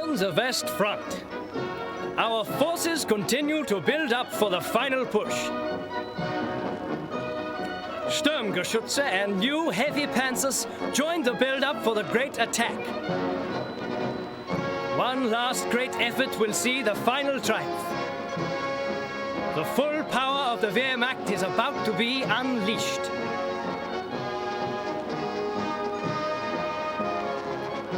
On the West Front, our forces continue to build up for the final push. Sturmgeschütze and new heavy panzers join the build-up for the great attack. One last great effort will see the final triumph. The full power of the Wehrmacht is about to be unleashed.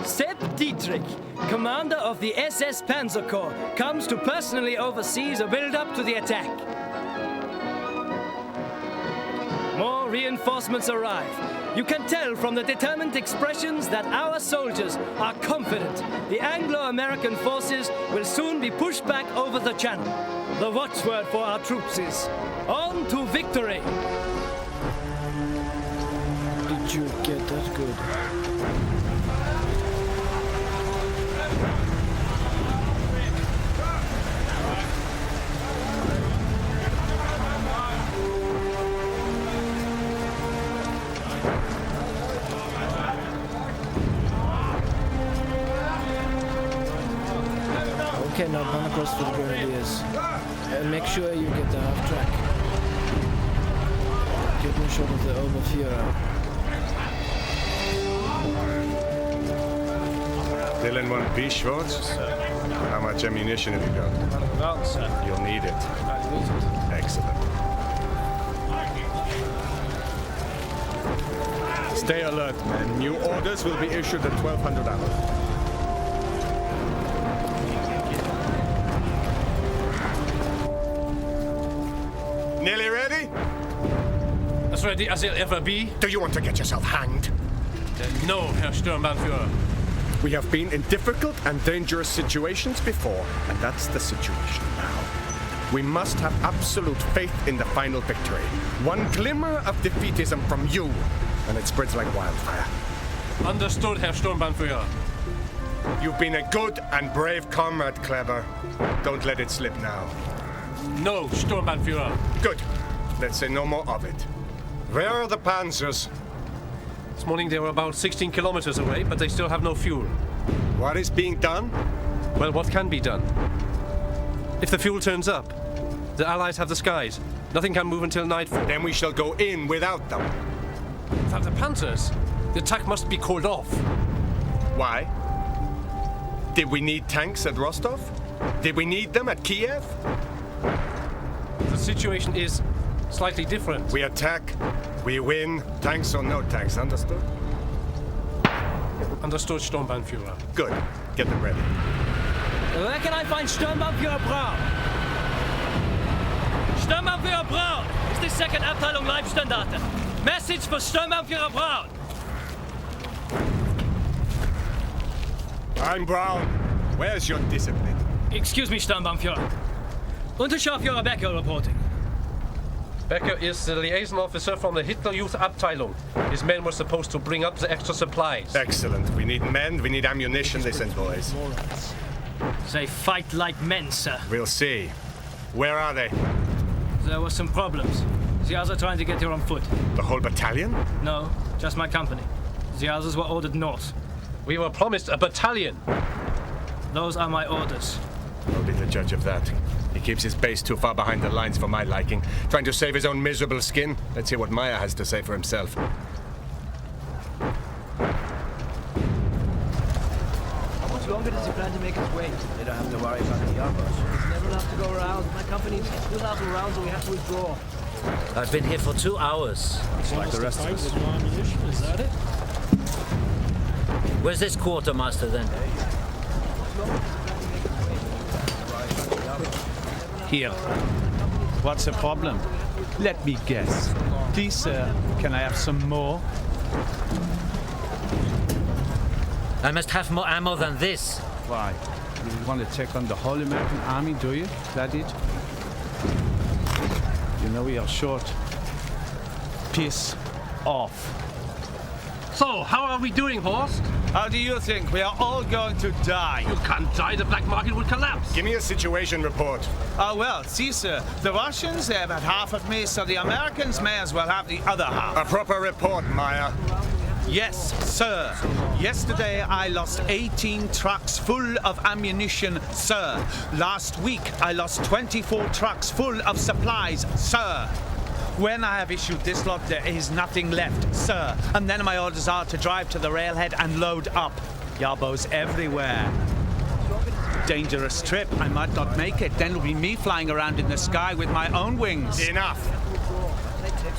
Sepp Dietrich, commander of the SS Panzer Corps, comes to personally oversee the build-up to the attack. More reinforcements arrive. You can tell from the determined expressions that our soldiers are confident the Anglo-American forces will soon be pushed back over the channel. The watchword for our troops is, on to victory! Did you get that good? Okay, now run across for the grenadiers. And make sure you get the half track. Get me a shot of the Oberführer. Dylan 1B Schwartz? How much ammunition have you got? Well, sir. You'll need it. Excellent. Stay alert, men. New orders will be issued at 1200 hours. Nearly ready? As ready as it'll ever be. Do you want to get yourself hanged? No, Herr Sturmbannführer. We have been in difficult and dangerous situations before, and that's the situation now. We must have absolute faith in the final victory. One glimmer of defeatism from you, and it spreads like wildfire. Understood, Herr Sturmbannführer. You've been a good and brave comrade, Kleber. Don't let it slip now. No, Sturmbannführer. Good. Let's say no more of it. Where are the panzers? This morning they were about 16 kilometers away, but they still have no fuel. What is being done? Well, what can be done? If the fuel turns up, the Allies have the skies. Nothing can move until nightfall. Then we shall go in without them. Without the panzers, the attack must be called off. Why? Did we need tanks at Rostov? Did we need them at Kiev? The situation is slightly different. We attack, we win, tanks or no tanks, understood? Understood, Sturmbannführer. Good. Get them ready. Where can I find Sturmbannführer Braun? Sturmbannführer Braun! Ist die second Abteilung Leibstandarte. Message for Sturmbannführer Braun! I'm Brown. Where's your discipline? Excuse me, Sturmbannführer. Unterscharführer Becker reporting. Becker is the liaison officer from the Hitler Youth Abteilung. His men were supposed to bring up the extra supplies. Excellent. We need men, we need ammunition, listen, boys. They fight like men, sir. We'll see. Where are they? There were some problems. The others are trying to get here on foot. The whole battalion? No, just my company. The others were ordered north. We were promised a battalion. Those are my orders. I'll be the judge of that. He keeps his base too far behind the lines for my liking. Trying to save his own miserable skin. Let's hear what Meyer has to say for himself. How much longer does he plan to make his way? They don't have to worry about the others. There's never enough to go around. My company needs 2,000 rounds and we have to withdraw. I've been here for 2 hours. It's like the rest of us. Ammunition, is that it? Where's this quartermaster then? Here. What's the problem? Let me guess. Please, sir, can I have some more? I must have more ammo than this. Why? You want to check on the whole American army, do you? Is that it? You know we are short. Piss off. So, how are we doing, Horst? How do you think? We are all going to die. You can't die, the black market will collapse. Give me a situation report. Oh, well, see, sir. The Russians, they have had half of me, so the Americans may as well have the other half. A proper report, Meyer. Yes, sir. Yesterday I lost 18 trucks full of ammunition, sir. Last week I lost 24 trucks full of supplies, sir. When I have issued this lot, there is nothing left, sir. And then my orders are to drive to the railhead and load up. Yarbos everywhere. Dangerous trip. I might not make it. Then it'll be me flying around in the sky with my own wings. Enough!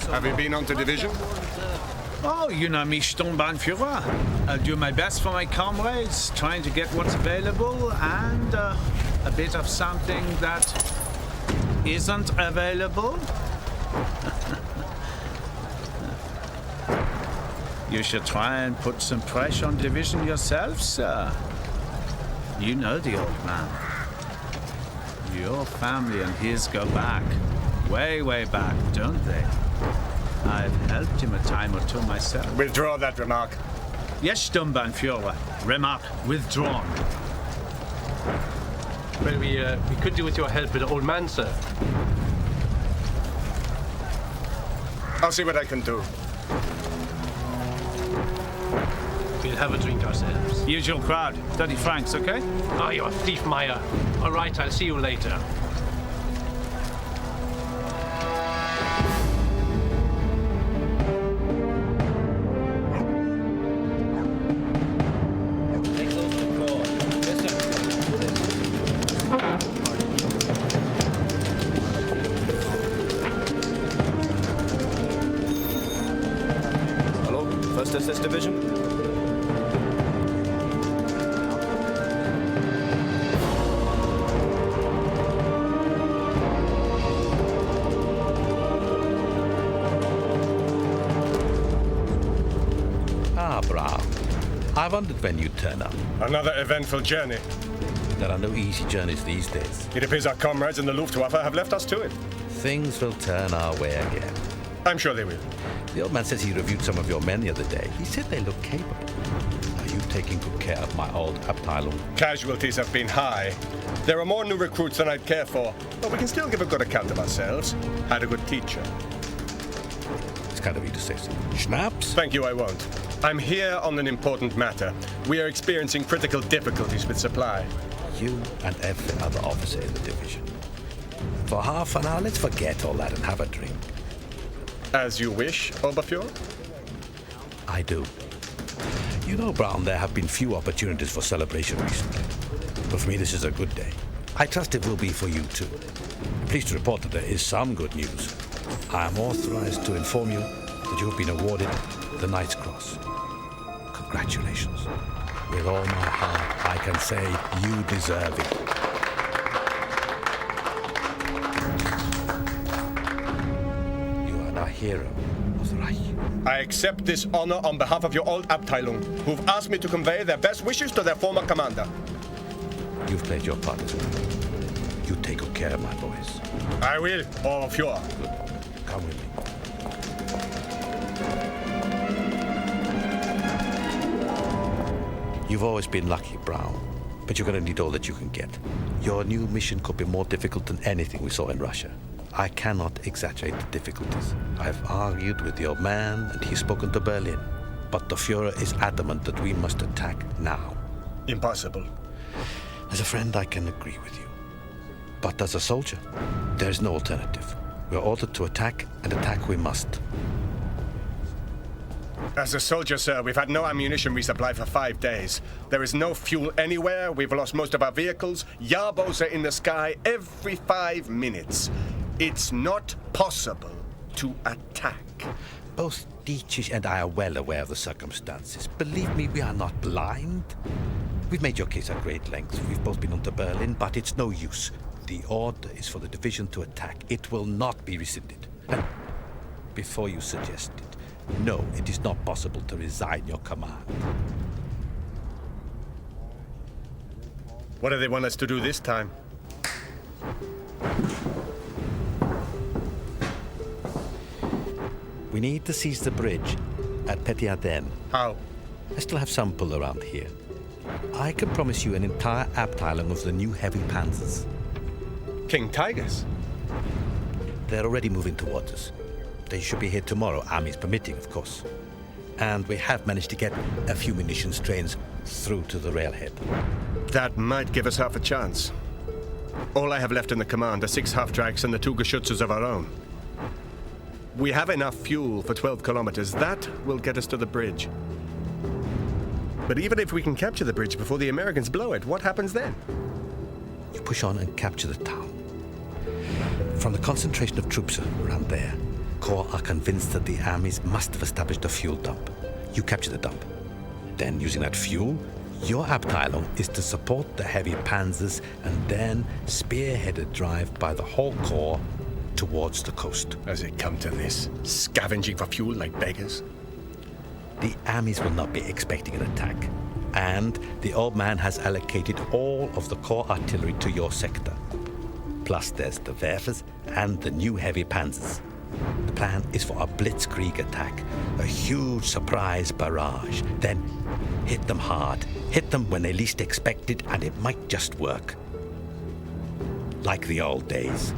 Have you been on to division? Oh, you know me, Sturmbannführer. I'll do my best for my comrades, trying to get what's available and a bit of something that isn't available. You should try and put some pressure on division yourself, sir. You know the old man. Your family and his go back. Way, way back, don't they? I've helped him a time or two myself. Withdraw that remark. Yes, Sturmbannführer. Remark withdrawn. Well, we could do with your help with the old man, sir. I'll see what I can do. We'll have a drink ourselves. Usual crowd. 30 francs, okay? Ah, you're a thief, Meyer. All right, I'll see you later. Hello, First SS Division? Brown. I wondered when you'd turn up. Another eventful journey. There are no easy journeys these days. It appears our comrades in the Luftwaffe have left us to it. Things will turn our way again. I'm sure they will. The old man says he reviewed some of your men the other day. He said they look capable. Are you taking good care of my old Abteilung? Casualties have been high. There are more new recruits than I'd care for, but we can still give a good account of ourselves. Had a good teacher. It's kind of you to say so. Schnapps? Thank you, I won't. I'm here on an important matter. We are experiencing critical difficulties with supply. You and every other officer in the division. For half an hour, let's forget all that and have a drink. As you wish, Oberfuhrer. I do. You know, Brown, there have been few opportunities for celebration recently. But for me, this is a good day. I trust it will be for you, too. I'm pleased to report that there is some good news. I am authorized to inform you that you have been awarded the Knight's Cross. Congratulations. With all my heart, I can say you deserve it. You are a hero of the Reich. I accept this honor on behalf of your old Abteilung, who've asked me to convey their best wishes to their former commander. You've played your part as well. You take good care of my boys. I will, Oberfuhrer. Good. Come with me. You've always been lucky, Brown, but you're going to need all that you can get. Your new mission could be more difficult than anything we saw in Russia. I cannot exaggerate the difficulties. I've argued with the old man, and he's spoken to Berlin. But the Führer is adamant that we must attack now. Impossible. As a friend, I can agree with you. But as a soldier, there is no alternative. We're ordered to attack, and attack we must. As a soldier, sir, we've had no ammunition resupply for 5 days. There is no fuel anywhere. We've lost most of our vehicles. Yarbos are in the sky every 5 minutes. It's not possible to attack. Both Dietrich and I are well aware of the circumstances. Believe me, we are not blind. We've made your case at great length. We've both been on to Berlin, but it's no use. The order is for the division to attack. It will not be rescinded. And before you suggest it, no, it is not possible to resign your command. What do they want us to do this time? We need to seize the bridge at Petit Ardennes. How? I still have some pull around here. I can promise you an entire Abteilung of the new heavy panzers. King Tigers? They're already moving towards us. They should be here tomorrow, armies permitting, of course. and we have managed to get a few munitions trains through to the railhead. That might give us half a chance. All I have left in the command are 6 half-tracks and the 2 Geschutzes of our own. We have enough fuel for 12 kilometers. That will get us to the bridge. But even if we can capture the bridge before the Americans blow it, what happens then? You push on and capture the town. From the concentration of troops around there, Corps are convinced that the armies must have established a fuel dump. You capture the dump. Then, using that fuel, your Abteilung is to support the heavy panzers and then spearhead a drive by the whole Corps towards the coast. Has it come to this? Scavenging for fuel like beggars? The armies will not be expecting an attack, and the old man has allocated all of the Corps artillery to your sector. Plus there's the Werfers and the new heavy panzers. The plan is for a Blitzkrieg attack, a huge surprise barrage. Then hit them hard, hit them when they least expect it, and it might just work. Like the old days.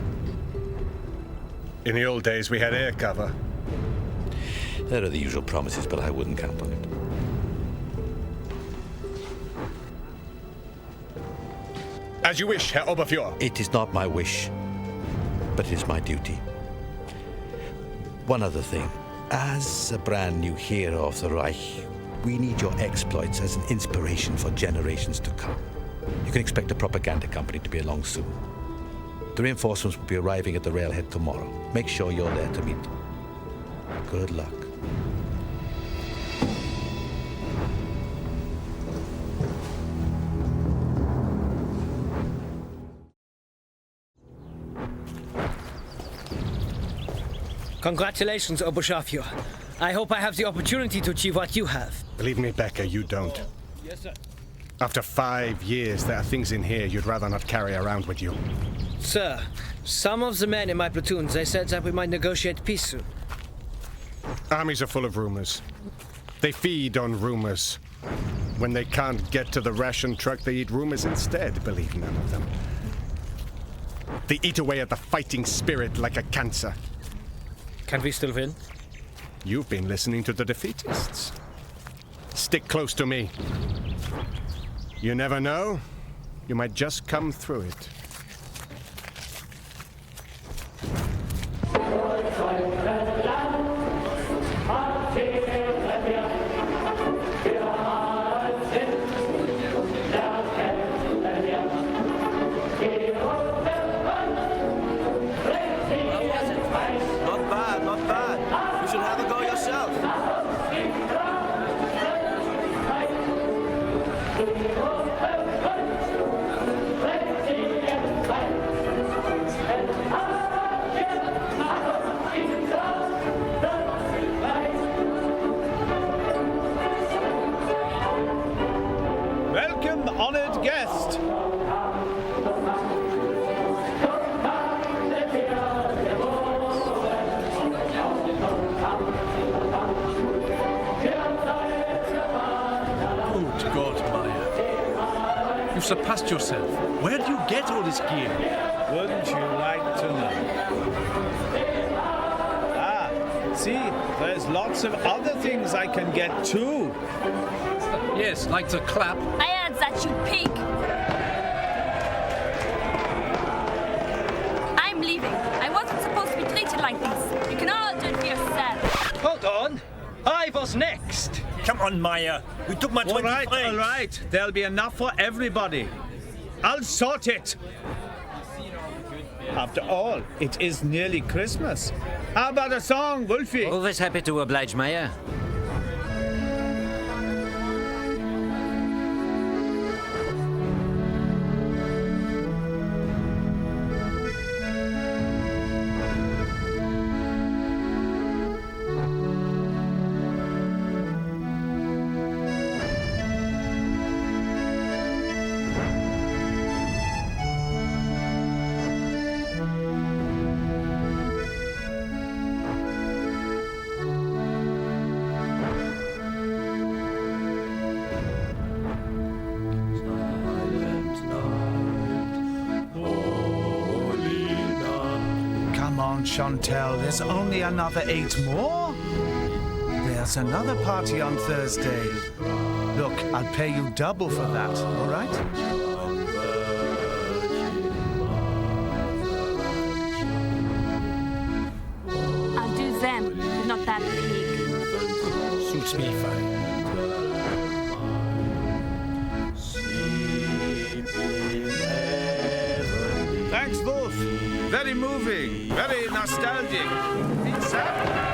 In the old days, we had air cover. There are the usual promises, but I wouldn't count on it. As you wish, Herr Oberfuhrer. It is not my wish, but it is my duty. One other thing. As a brand new hero of the Reich, we need your exploits as an inspiration for generations to come. You can expect a propaganda company to be along soon. The reinforcements will be arriving at the railhead tomorrow. Make sure you're there to meet them. Good luck. Congratulations, Oberscharführer. I hope I have the opportunity to achieve what you have. Believe me, Becker, you don't. Yes, sir. After 5 years, there are things in here you'd rather not carry around with you. Sir, some of the men in my platoons, they said that we might negotiate peace soon. Armies are full of rumors. They feed on rumors. When they can't get to the ration truck, they eat rumors instead, believe none of them. They eat away at the fighting spirit like a cancer. Can we still win? You've been listening to the defeatists. Stick close to me. You never know. You might just come through it. Not bad. You should have a go yourself. Welcome, honored guest. Good God, Maya. You've surpassed yourself. Where do you get all this gear? Wouldn't you like to know? See, there's lots of other things I can get too. Yes, like the clap. I heard that, you pig! I'm leaving. I wasn't supposed to be treated like this. You can all do it for yourself. Hold on. I was next. Come on, Maya. We took my 20 All francs. right. There'll be enough for everybody. I'll sort it. After all, it is nearly Christmas. How about a song, Wolfie? Always happy to oblige, Maya. Come on, Chantel. There's only another 8 more. There there's another party on Thursday. Look, I'll pay you double for that, all right? I'll do them, but not that pig. Suits me fine. Thanks, both. Very moving, very nostalgic. Pizza?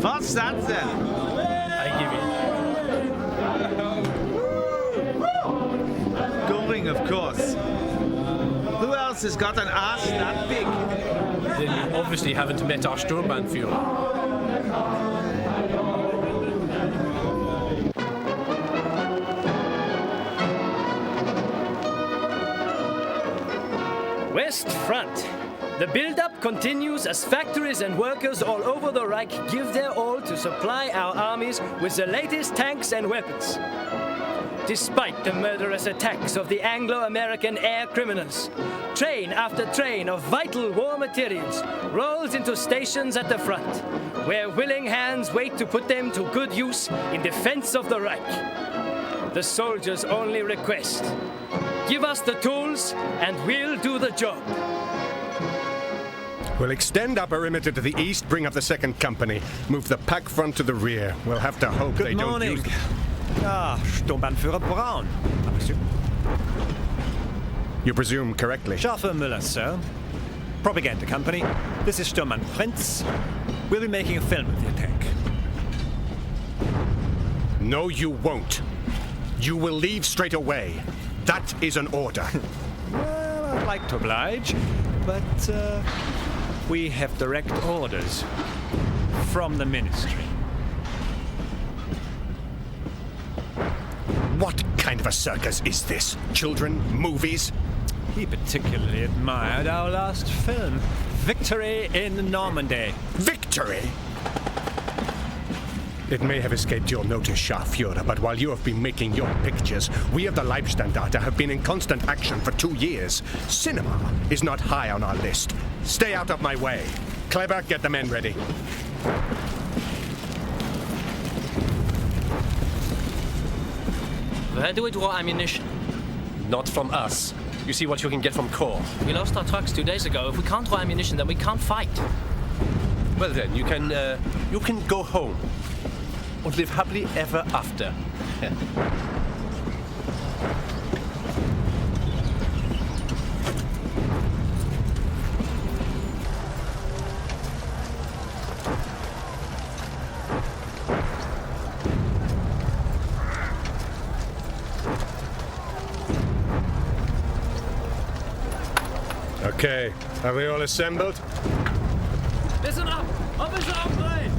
What's that then? I give it. Going, of course. Who else has got an ass that big? Then you obviously haven't met our Sturmbannführer. West Front. The buildup continues as factories and workers all over the Reich give their all to supply our armies with the latest tanks and weapons. Despite the murderous attacks of the Anglo-American air criminals, train after train of vital war materials rolls into stations at the front, where willing hands wait to put them to good use in defense of the Reich. The soldiers' only request: give us the tools and we'll do the job. We'll extend our perimeter to the east, bring up the second company, move the pack front to the rear. We'll have to hope they don't use... Sturmbannführer Braun. You presume correctly. Schaffer Müller, sir. Propaganda company. This is Sturmmann Prinz. We'll be making a film of the attack. No, you won't. You will leave straight away. That is an order. Well, I'd like to oblige, but we have direct orders from the ministry. What kind of a circus is this? Children? Movies? He particularly admired our last film, Victory in Normandy. Victory? It may have escaped your notice, Scharführer, but while you have been making your pictures, we of the Leibstandarte have been in constant action for 2 years. Cinema is not high on our list. Stay out of my way. Clever, get the men ready. Where do we draw ammunition? Not from us. You see what you can get from Corps. We lost our trucks 2 days ago. If we can't draw ammunition, then we can't fight. Well then, you can go home. And live happily ever after. Okay, are we all assembled? Listen up! Officer Upgrade!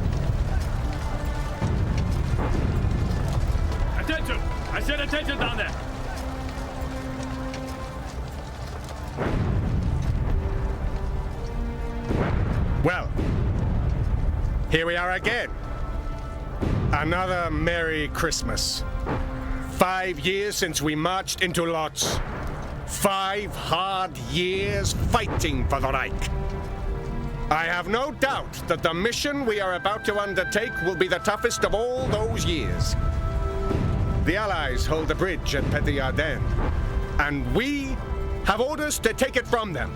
Attention! I said attention down there! Well, here we are again. Another Merry Christmas. 5 years since we marched into Lodz. 5 hard years fighting for the Reich. I have no doubt that the mission we are about to undertake will be the toughest of all those years. The Allies hold the bridge at Petit Ardennes, and we have orders to take it from them.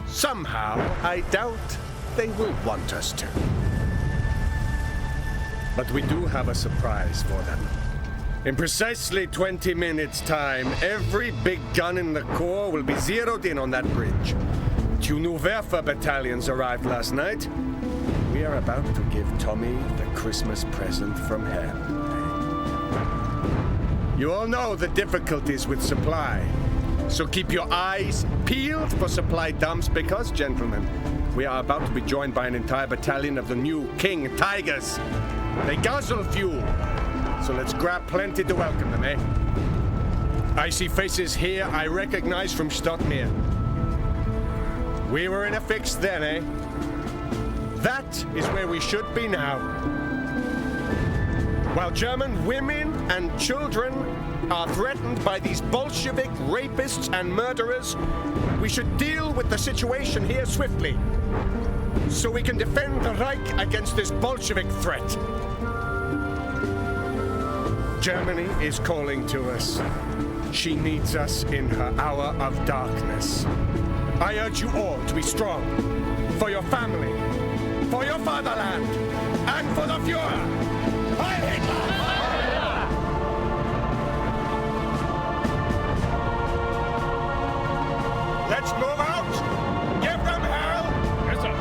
Somehow, I doubt they will want us to. But we do have a surprise for them. In precisely 20 minutes' time, every big gun in the Corps will be zeroed in on that bridge. 2 new Werfer battalions arrived last night. We are about to give Tommy the Christmas present from hell. You all know the difficulties with supply. So keep your eyes peeled for supply dumps because, gentlemen, we are about to be joined by an entire battalion of the new King Tigers. They guzzle fuel, so let's grab plenty to welcome them, eh? I see faces here I recognize from Stockmere. We were in a fix then, eh? That is where we should be now. While German women and children are threatened by these Bolshevik rapists and murderers, we should deal with the situation here swiftly, so we can defend the Reich against this Bolshevik threat. Germany is calling to us. She needs us in her hour of darkness. I urge you all to be strong, for your family, for your fatherland, and for the Fuhrer. Heil Hitler! Let's move out! Give them hell! Yes, sir.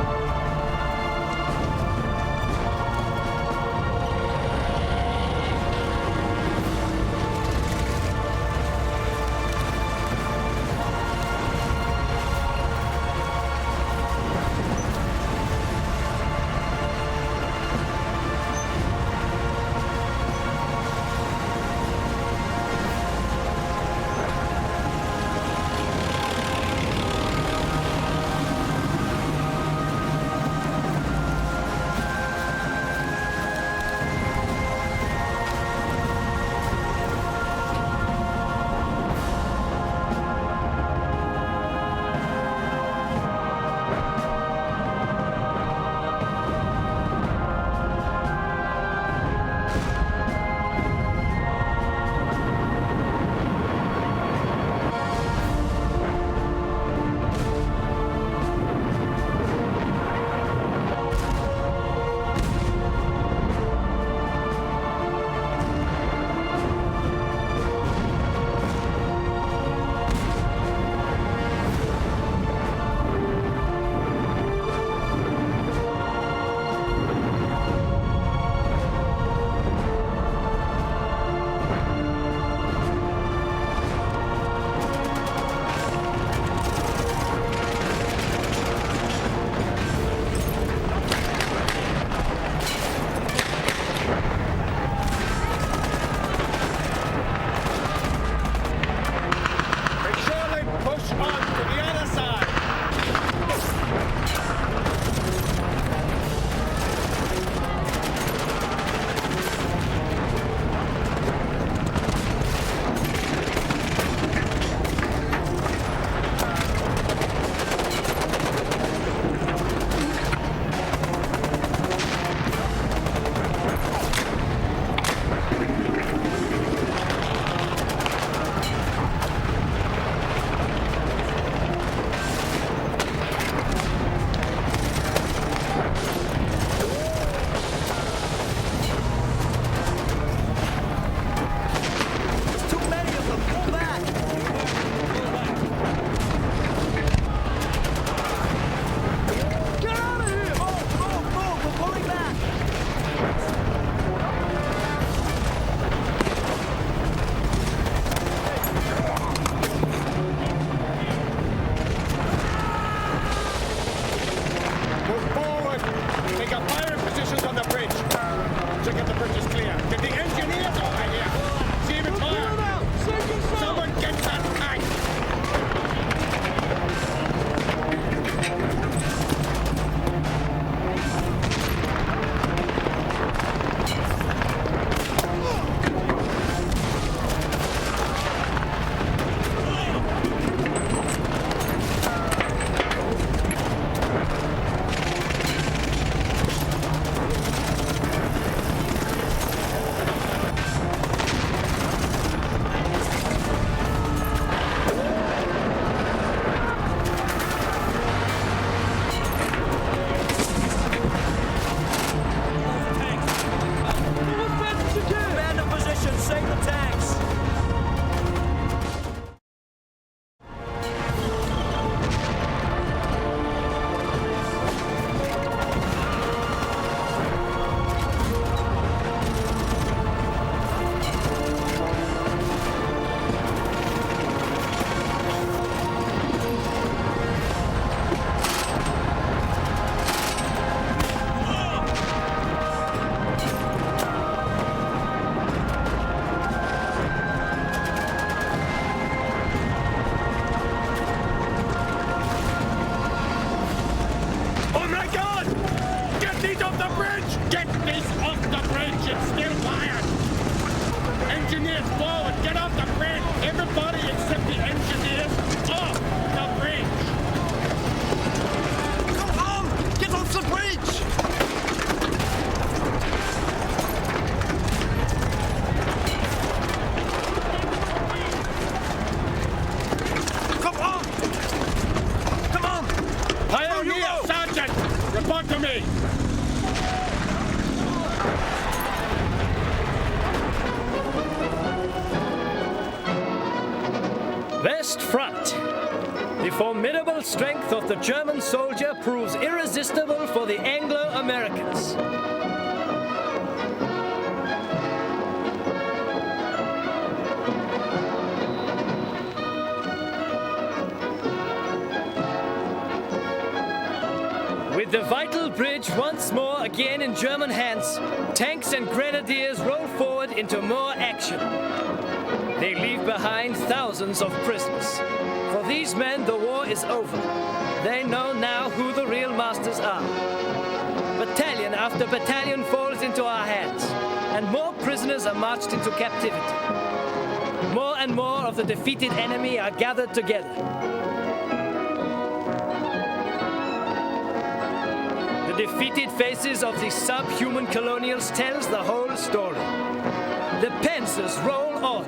Oh my God! Get these off the bridge! Get this off the bridge! It's still wired! Engineers forward! Get off the bridge! Everybody except the engineers off the bridge! Come on! Get off the bridge! Come on! Come on! Pioneer! Sergeant! Report to me! West Front. The formidable strength of the German soldier proves irresistible for the Anglo-Americans. With the vital bridge once more again in German hands, tanks and grenadiers roll forward into more action. They leave behind thousands of prisoners. For these men, the war is over. They know now who the real masters are. Battalion after battalion falls into our hands, and more prisoners are marched into captivity. More and more of the defeated enemy are gathered together. The defeated faces of the subhuman colonials tells the whole story. The panzers roll on.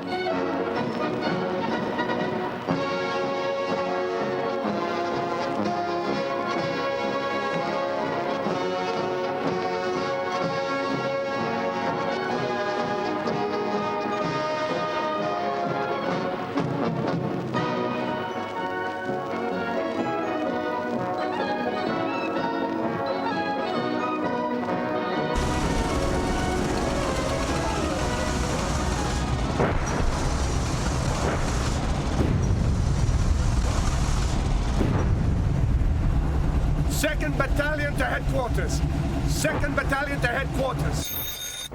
Second battalion to headquarters. Second battalion to headquarters.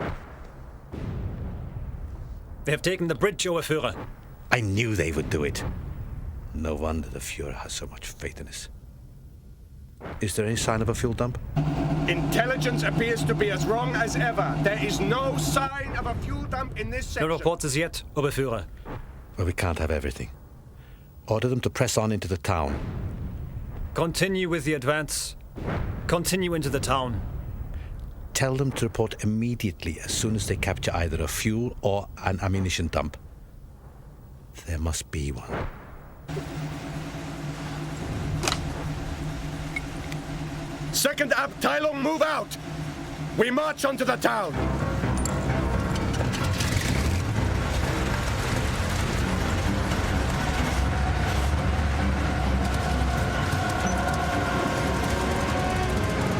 They have taken the bridge, Oberführer. I knew they would do it. No wonder the Fuhrer has so much faith in us. Is there any sign of a fuel dump? Intelligence appears to be as wrong as ever. There is no sign of a fuel dump in this section. No reports as yet, Oberführer. Well, we can't have everything. Order them to press on into the town. Continue with the advance. Continue into the town. Tell them to report immediately as soon as they capture either a fuel or an ammunition dump. There must be one. Second Abteilung, move out! We march onto the town!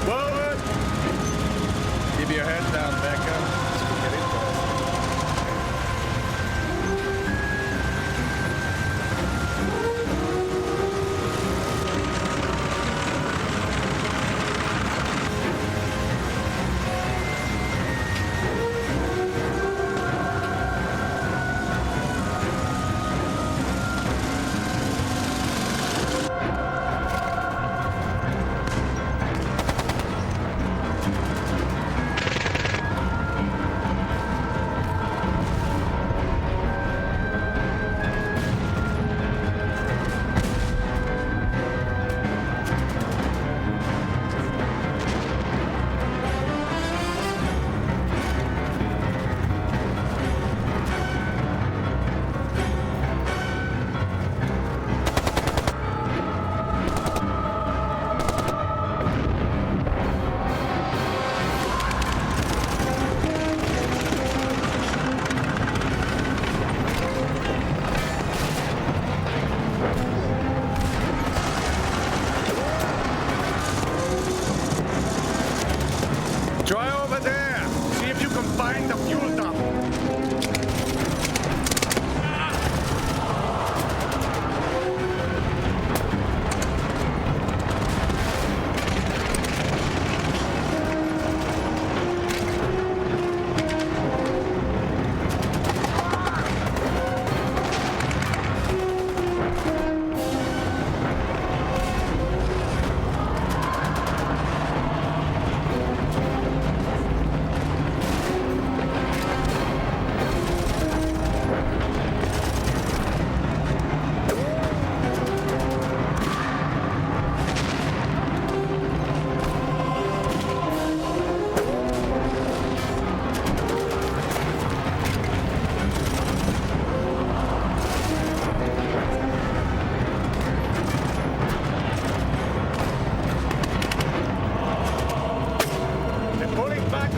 Forward! Keep your head down, Becca. Get it done. Try over there. See if you can find the fuel dump.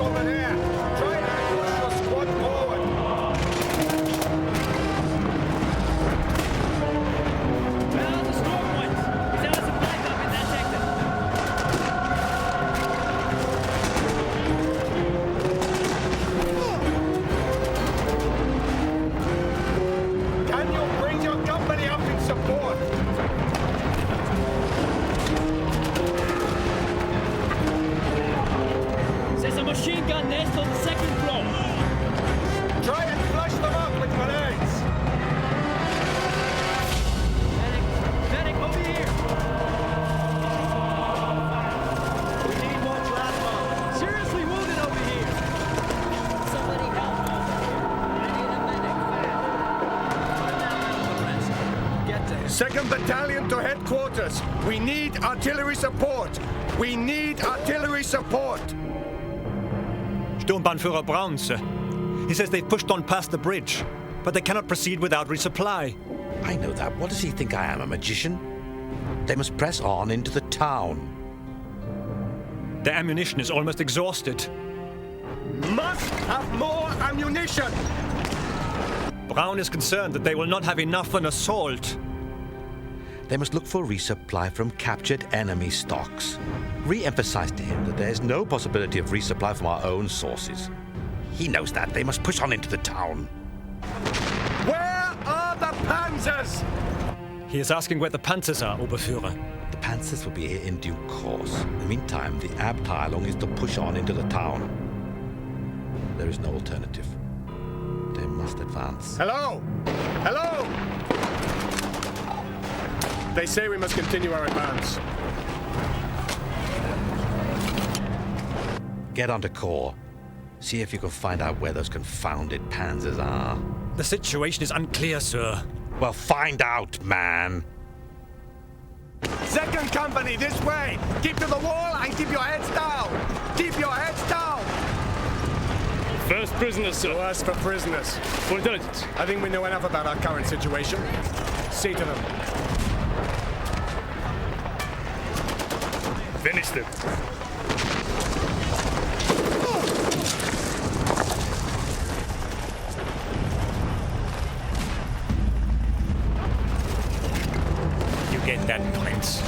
over there. Try and push your squad forward. Where are the strong ones? Is there a supply dump in that sector? Can you bring your company up in support? There's a machine gun nest on the second floor. Try and flush them up with grenades. Medic, over here. We need more plasma. Seriously wounded over here. Somebody help me. I need a medic. Get to him. 2nd Battalion to headquarters. We need artillery support. We need artillery support. Sturmbannführer Brown, sir. He says they've pushed on past the bridge, but they cannot proceed without resupply. I know that. What does he think I am, a magician? They must press on into the town. The ammunition is almost exhausted. Must have more ammunition. Brown is concerned that they will not have enough for an assault. They must look for resupply from captured enemy stocks. Re-emphasize to him that there is no possibility of resupply from our own sources. He knows that. They must push on into the town. Where are the panzers? He is asking where the Panzers are, Oberführer. The Panzers will be here in due course. In the meantime, the Abteilung is to push on into the town. There is no alternative. They must advance. Hello? Hello? They say we must continue our advance. Get onto Corps. See if you can find out where those confounded panzers are. The situation is unclear, sir. Well, find out, man. 2nd Company, this way! Keep to the wall and keep your heads down! Keep your heads down! First prisoners, sir. To us for prisoners. For intelligence. I think we know enough about our current situation. See to them. Finish them. You get that, Prince.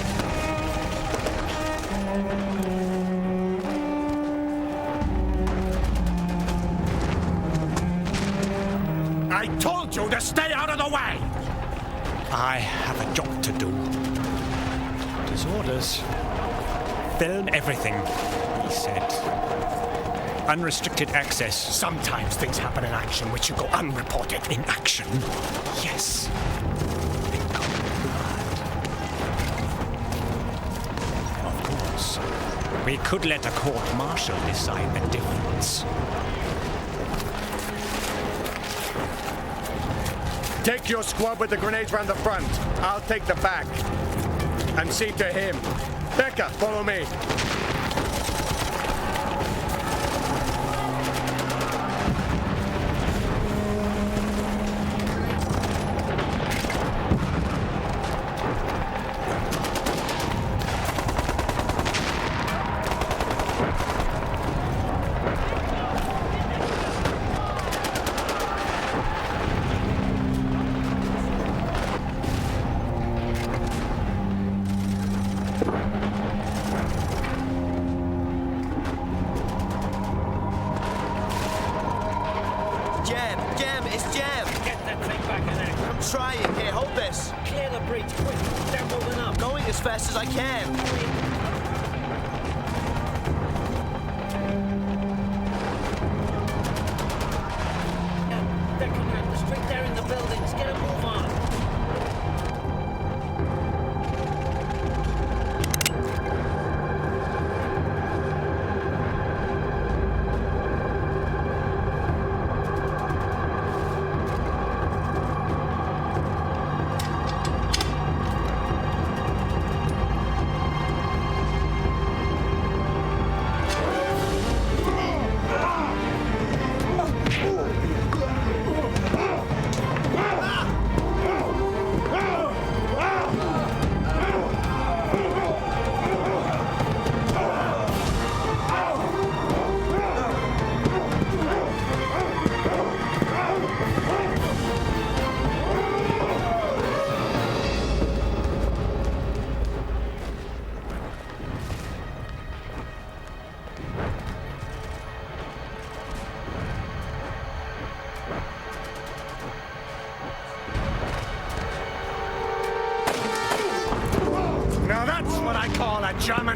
I told you to stay out of the way! I have a job to do. His orders. Film everything, he said. Unrestricted access. Sometimes things happen in action which should go unreported. In action? Yes. In cold blood. Of course. We could let a court-martial decide the difference. Take your squad with the grenades round the front. I'll take the back. And see to him. Becca, follow me.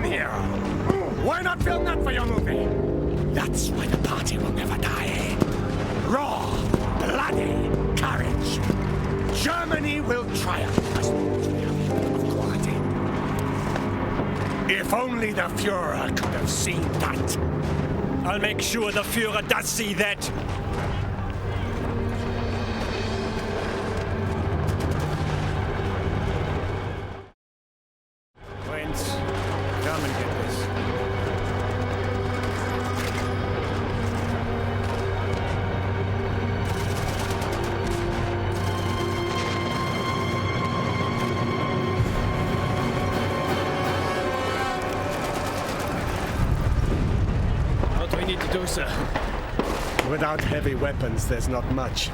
hero. Why not film that for your movie? That's why the party will never die. Raw, bloody courage. Germany will triumph as long as we have people of quality. If only the Fuhrer could have seen that. I'll make sure the Führer does see that. Wentz, come and get this. What do we need to do, sir? Without heavy weapons, there's not much.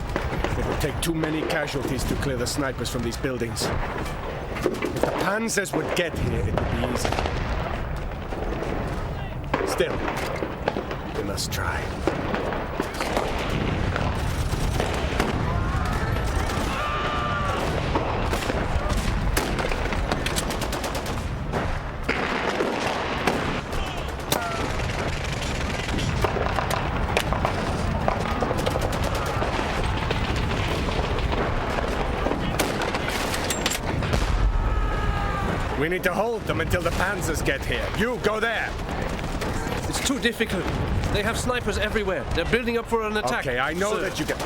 It would take too many casualties to clear the snipers from these buildings. If the Panzers would get here, it would be easy. Still, we must try. We need to hold them until the Panzers get here. You, go there. It's too difficult. They have snipers everywhere. They're building up for an attack. Okay, I know Sir. that you can...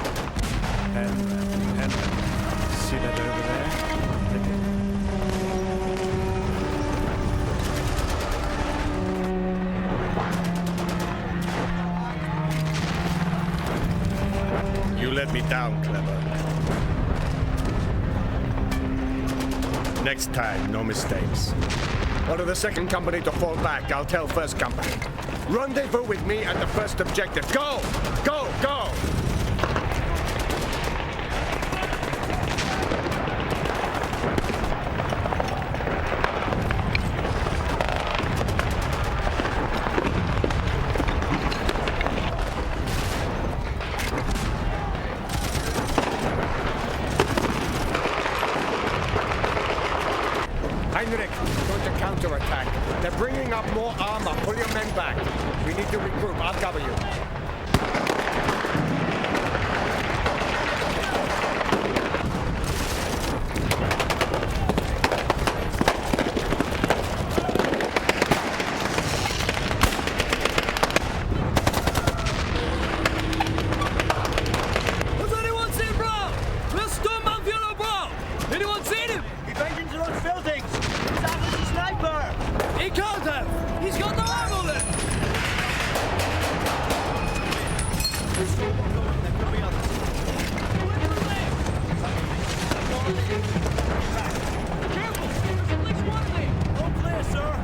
And see that over there? You let me down, Clever. Next time, no mistakes. Order the second company to fall back. I'll tell first company. Rendezvous with me at the first objective. Go! Go! Go! Heinrich, going to counterattack. They're bringing up more armor. Pull your men back. We need to regroup. I'll cover you. Has anyone seen Brown? We'll storm Mount Bureau Brown. Anyone seen him? He went into those buildings. He's after the sniper. He can't have. He's got no ammo left. All clear, sir.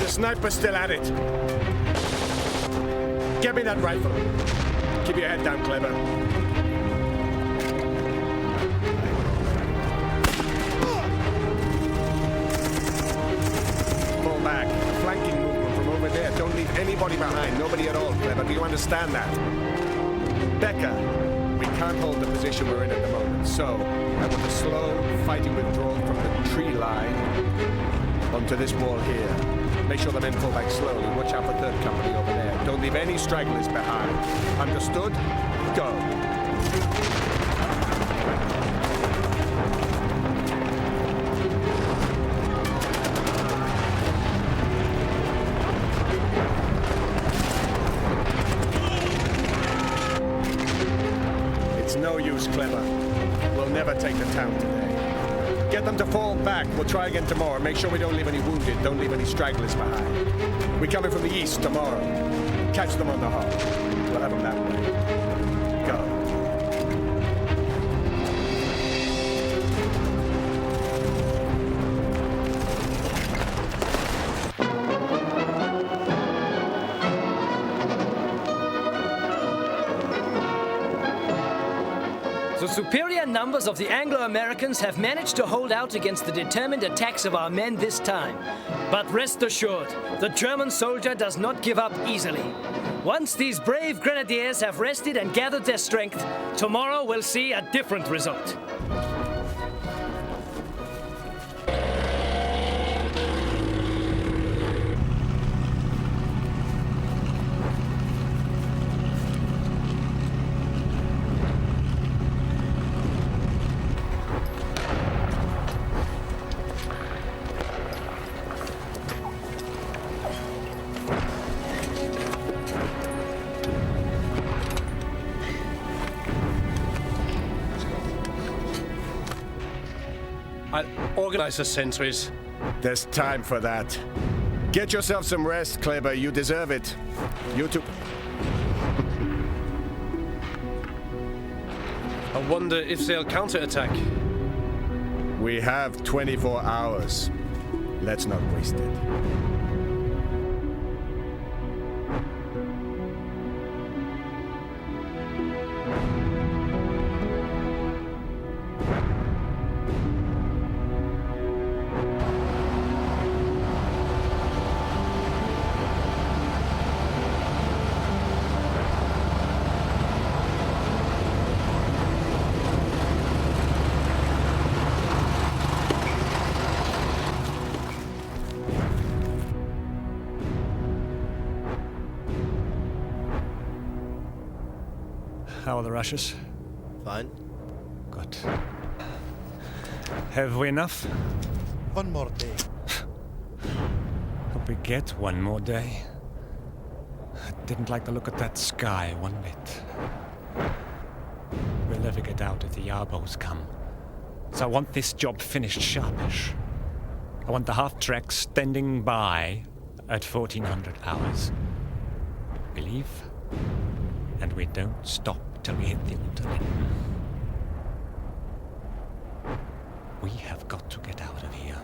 Sniper still at it. Give me that rifle. Keep your head down, Clever. Nobody behind, nobody at all, Clever. Do you understand that? Becca, we can't hold the position we're in at the moment, so I want a slow fighting withdrawal from the tree line onto this wall here. Make sure the men fall back slowly. Watch out for third company over there. Don't leave any stragglers behind. Understood? Go. It's no use, Clever. We'll never take the town today. Get them to fall back. We'll try again tomorrow. Make sure we don't leave any wounded. Don't leave any stragglers behind. We're coming from the east tomorrow. Catch them on the hop. We'll have them that way. Go. The superior numbers of the Anglo-Americans have managed to hold out against the determined attacks of our men this time. But rest assured, the German soldier does not give up easily. Once these brave grenadiers have rested and gathered their strength, tomorrow we'll see a different result. I'll organize the sentries. There's time for that. Get yourself some rest, Kleber. You deserve it. You too. I wonder if they'll counterattack. We have 24 hours. Let's not waste it. How are the rushes? Fine. Good. Have we enough? One more day. Hope we get one more day. I didn't like the look of that sky one bit. We'll never get out if the Yarbos come. So I want this job finished sharpish. I want the half-track standing by at 1400 hours. Believe? And we don't stop till we hit the Unterlinden. We have got to get out of here.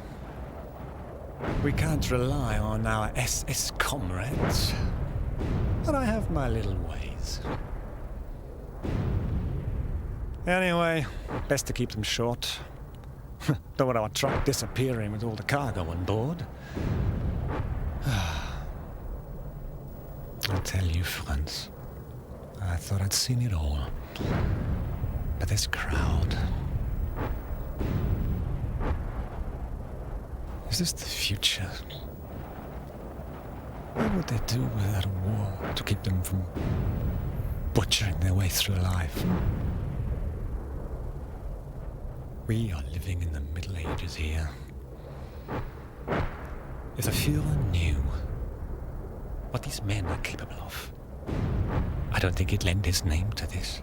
We can't rely on our SS comrades. But I have my little ways. Anyway, best to keep them short. Don't want our truck disappearing with all the cargo on board. I tell you, Franz, I thought I'd seen it all. But this crowd... Is this the future? What would they do without a war to keep them from butchering their way through life? We are living in the Middle Ages here. If the Führer knew what these men are capable of, I don't think he'd lend his name to this.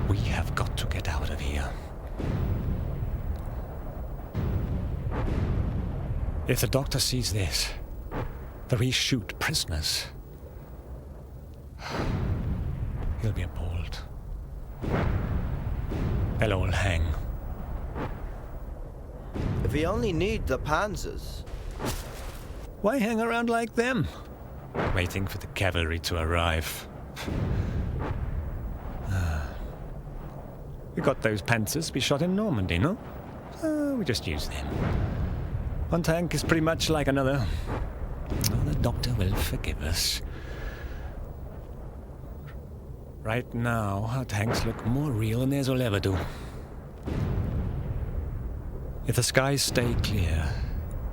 We have got to get out of here. If the doctor sees this, the reshoot prisoners, he'll be appalled. They'll all hang. If we only need the panzers. Why hang around like them? Waiting for the cavalry to arrive. We got those panzers we shot in Normandy, no? We just use them. One tank is pretty much like another. Oh, the doctor will forgive us. Right now, our tanks look more real than theirs will ever do. If the skies stay clear,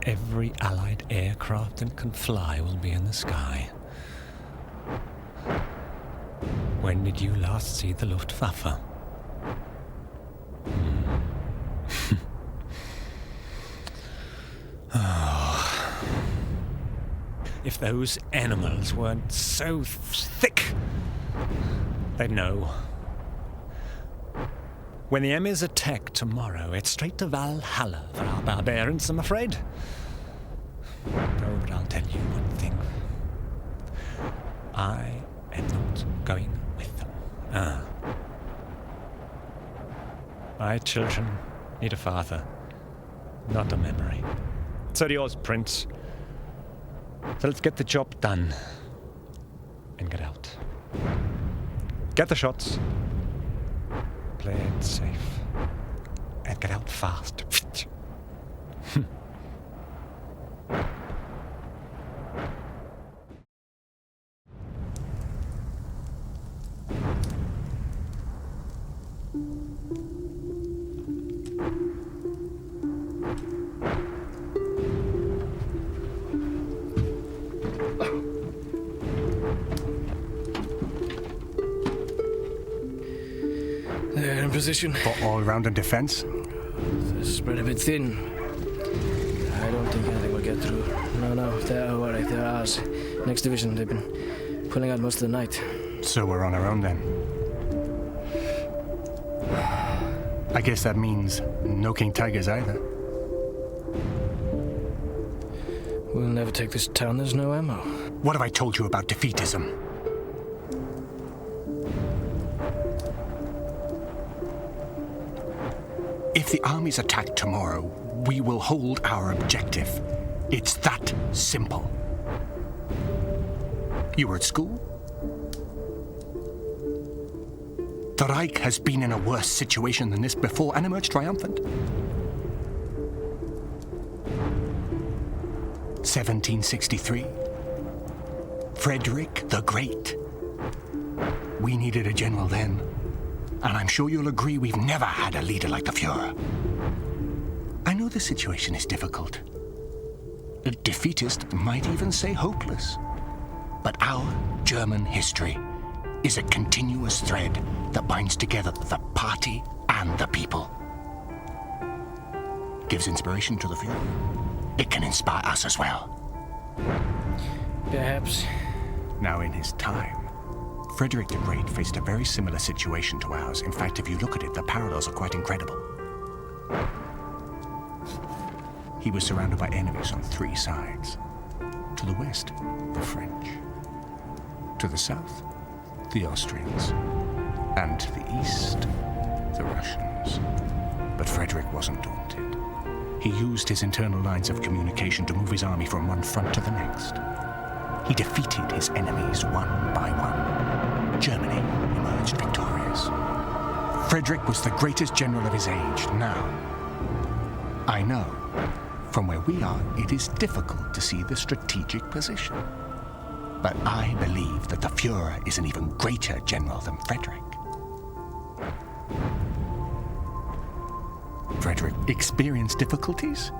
every Allied aircraft that can fly will be in the sky. When did you last see the Luftwaffe? Oh. If those animals weren't so thick, they'd know. When the Emirs attack tomorrow, it's straight to Valhalla for our barbarians, I'm afraid. Oh, but I'll tell you one thing. I am not going with them. My children need a father, not a memory. So do yours, Prince. So let's get the job done and get out. Get the shots. Play it safe. And get out fast. They're in position. For all-round defense? They're spread a bit thin. I don't think anything will get through. No, they're alright. They're ours. Next division, they've been pulling out most of the night. So we're on our own then. I guess that means no King Tigers either. We'll never take this town. There's no ammo. What have I told you about defeatism? If the armies attack tomorrow, we will hold our objective. It's that simple. You were at school? The Reich has been in a worse situation than this before and emerged triumphant. 1763. Frederick the Great. We needed a general then. And I'm sure you'll agree we've never had a leader like the Fuhrer. I know the situation is difficult. A defeatist might even say hopeless. But our German history is a continuous thread that binds together the party and the people. Gives inspiration to the Fuhrer. It can inspire us as well. Perhaps. Now, in his time, Frederick the Great faced a very similar situation to ours. In fact, if you look at it, the parallels are quite incredible. He was surrounded by enemies on three sides. To the west, the French. To the south, the Austrians. And to the east, the Russians. But Frederick wasn't daunted. He used his internal lines of communication to move his army from one front to the next. He defeated his enemies one by one. Germany emerged victorious. Frederick was the greatest general of his age. Now, I know, from where we are, it is difficult to see the strategic position. But I believe that the Fuhrer is an even greater general than Frederick. Frederick experienced difficulties,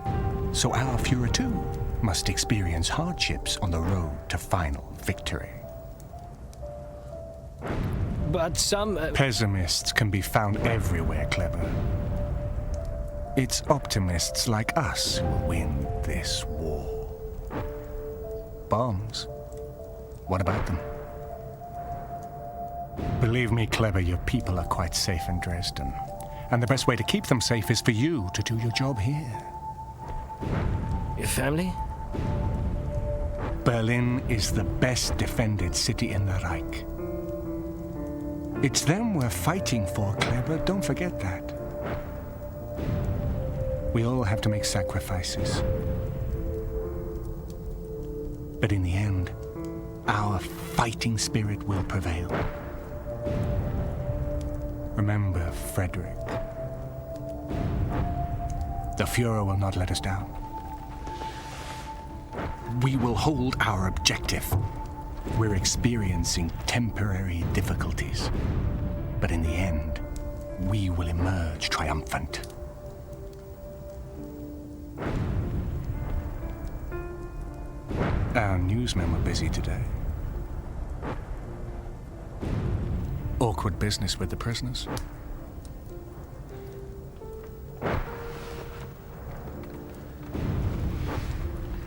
so our Fuhrer too must experience hardships on the road to final victory. But some... Pessimists can be found everywhere, Clever. It's optimists like us who will win this war. Bombs? What about them? Believe me, Clever, your people are quite safe in Dresden. And the best way to keep them safe is for you to do your job here. Your family? Berlin is the best defended city in the Reich. It's them we're fighting for, Clever. Don't forget that. We all have to make sacrifices. But in the end, our fighting spirit will prevail. Remember, Frederick. The Fuhrer will not let us down. We will hold our objective. We're experiencing temporary difficulties. But in the end, we will emerge triumphant. Our newsmen were busy today. Awkward business with the prisoners.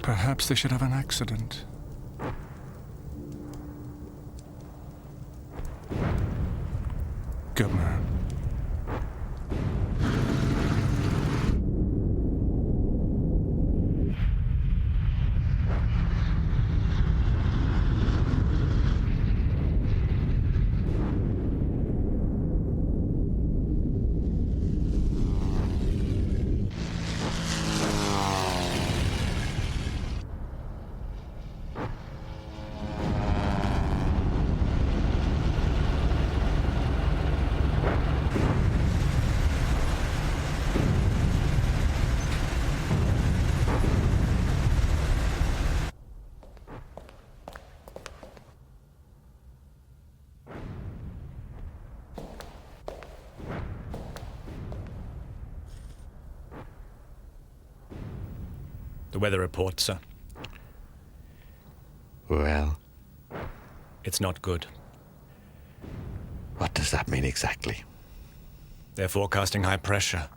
Perhaps they should have an accident. Good man. The weather report, sir. Well? It's not good. What does that mean exactly? They're forecasting high pressure,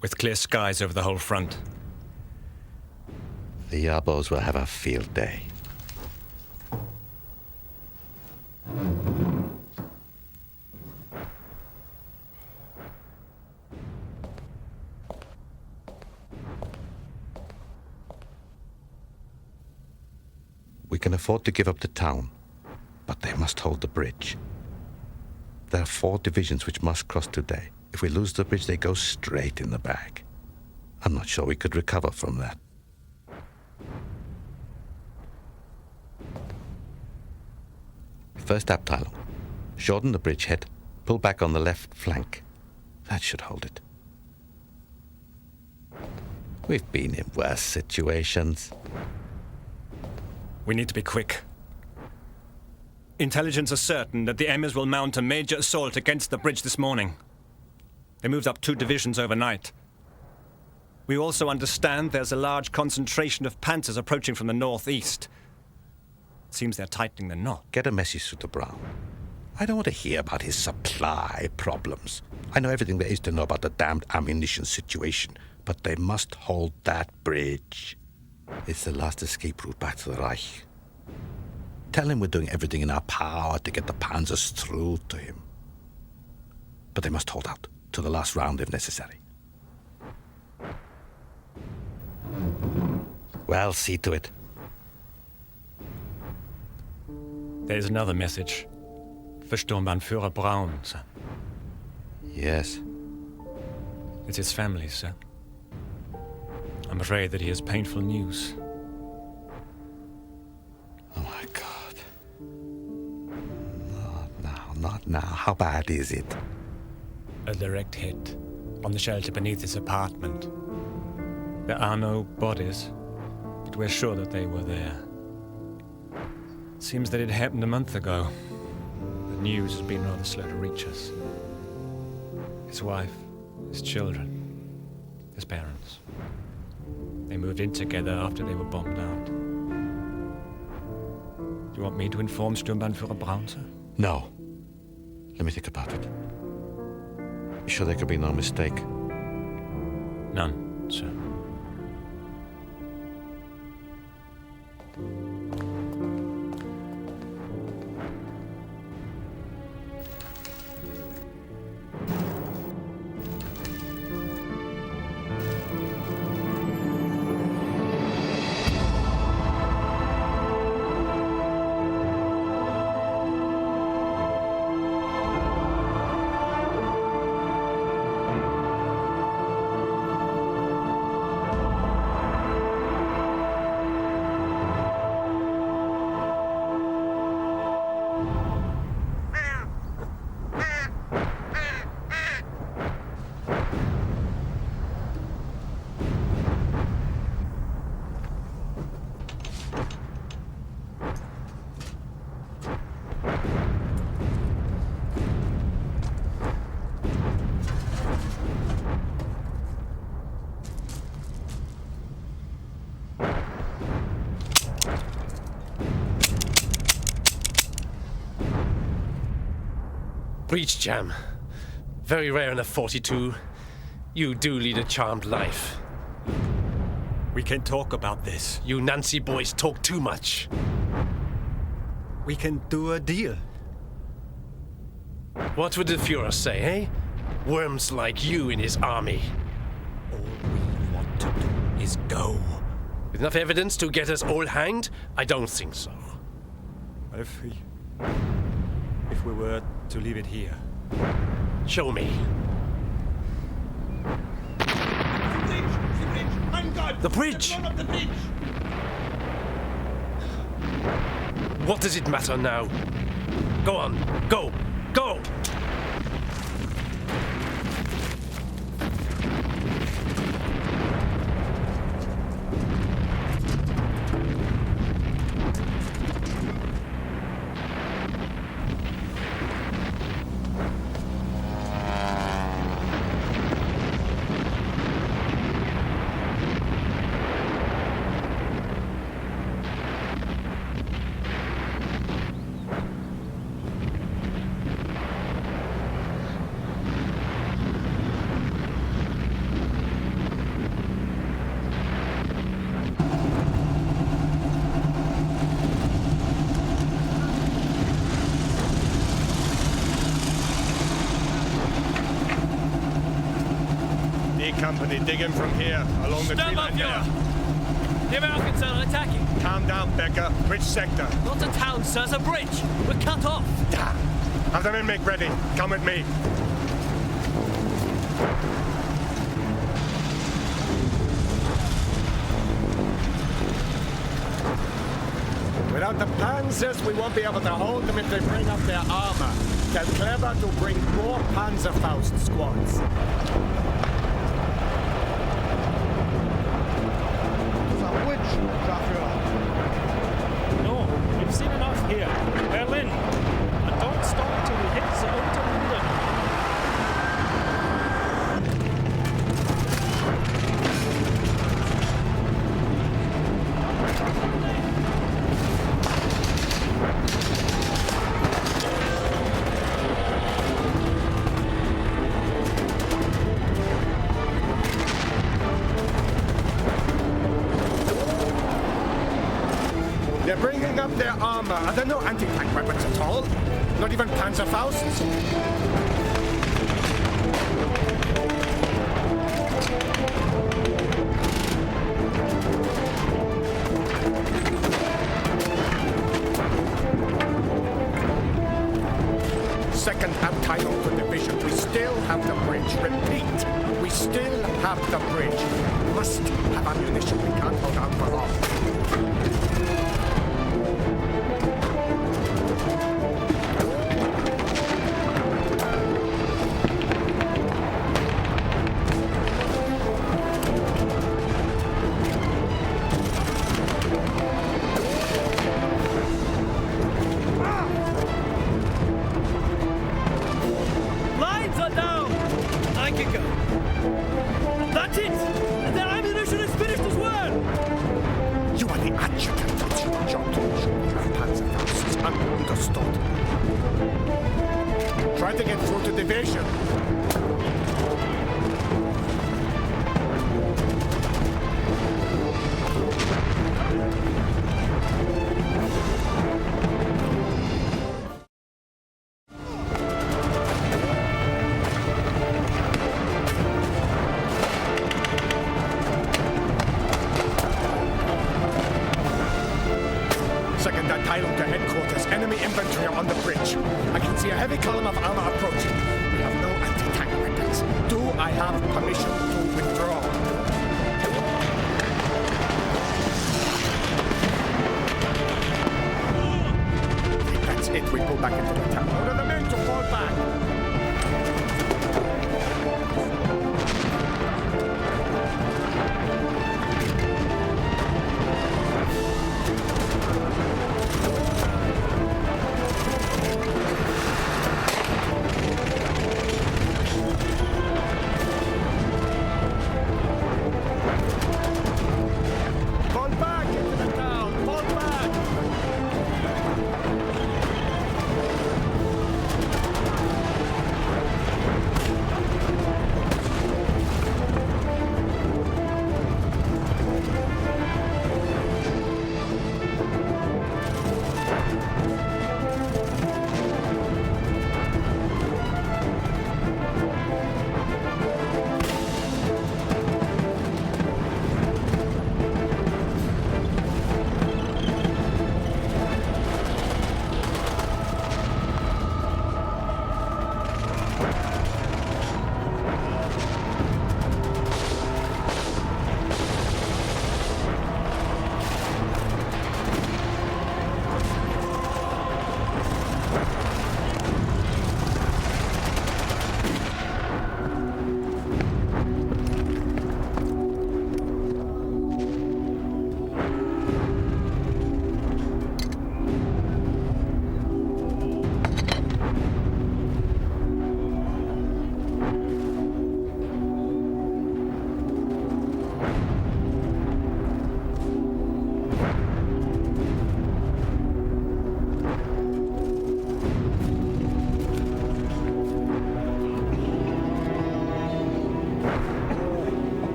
with clear skies over the whole front. The Yarbos will have a field day. We can afford to give up the town, but they must hold the bridge. There are 4 divisions which must cross today. If we lose the bridge, they go straight in the bag. I'm not sure we could recover from that. First Abteilung. Shorten the bridgehead, pull back on the left flank. That should hold it. We've been in worse situations. We need to be quick. Intelligence is certain that the Emirs will mount a major assault against the bridge this morning. They moved up 2 divisions overnight. We also understand there's a large concentration of panzers approaching from the northeast. It seems they're tightening the knot. Get a message to Brown. I don't want to hear about his supply problems. I know everything there is to know about the damned ammunition situation, but they must hold that bridge. It's the last escape route back to the Reich. Tell him we're doing everything in our power to get the panzers through to him. But they must hold out to the last round if necessary. Well, see to it. There's another message. For Sturmbannführer Braun, sir. Yes. It's his family, sir. I'm afraid that he has painful news. Oh my God. Not now. How bad is it? A direct hit on the shelter beneath his apartment. There are no bodies, but we're sure that they were there. It seems that it happened a month ago. The news has been rather slow to reach us. His wife, his children, his parents. They moved in together after they were bombed out. Do you want me to inform Sturmbannführer Braun, sir? No. Let me think about it. You sure there could be no mistake? None, sir. Breach jam. Very rare in a 42. You do lead a charmed life. We can talk about this. You Nancy boys talk too much. We can do a deal. What would the Führer say, eh? Worms like you in his army. All we want to do is go. With enough evidence to get us all hanged? I don't think so. What if we were to leave it here? Show me. The bridge! What does it matter now? Go on, go, go! Company digging from here, along the tree line there. The Americans are attacking. Calm down, Becker. Which sector? Not a town, sir, it's a bridge. We're cut off. Damn. Have the men make ready. Come with me. Without the panzers, we won't be able to hold them if they bring up their armor. They're clever to bring more Panzerfaust squads. No, we've seen enough here. Berlin. And don't stop until we hit the outer London. They're bringing up their armor. Are there no anti-tank weapons at all? Not even Panzerfausts? Second out-title to division. We still have the bridge. Repeat, we still have the bridge. We must have ammunition. We can't hold out for long.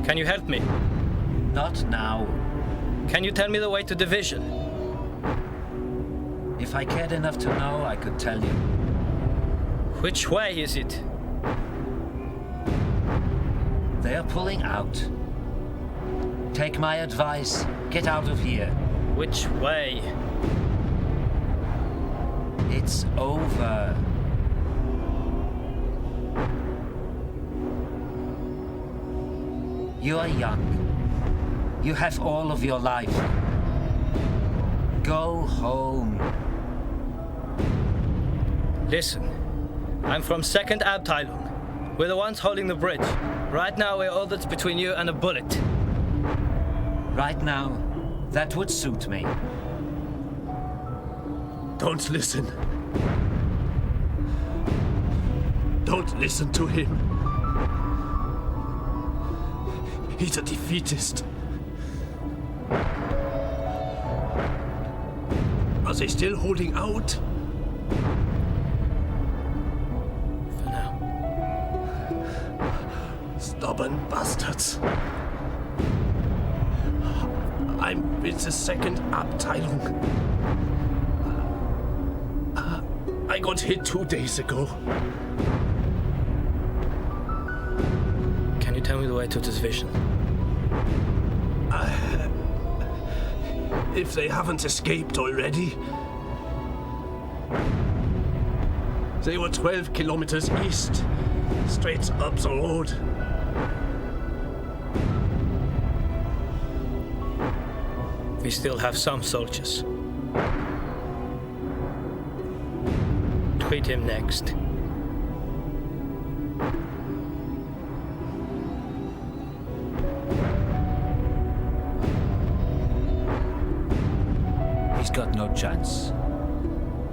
Can you help me? Not now. Can you tell me the way to division? If I cared enough to know, I could tell you. Which way is it? They are pulling out. Take my advice. Get out of here. Which way? It's over. You are young. You have all of your life. Go home. Listen, I'm from 2nd Abteilung. We're the ones holding the bridge. Right now, we're all that's between you and a bullet. Right now, that would suit me. Don't listen. Don't listen to him. He's a defeatist. Are they still holding out? For now. Stubborn bastards. I'm with the 2nd Abteilung. I got hit 2 days ago. Can you tell me the way to this division? If they haven't escaped already. They were 12 kilometers east, straight up the road. We still have some soldiers. Treat him next. He's got no chance.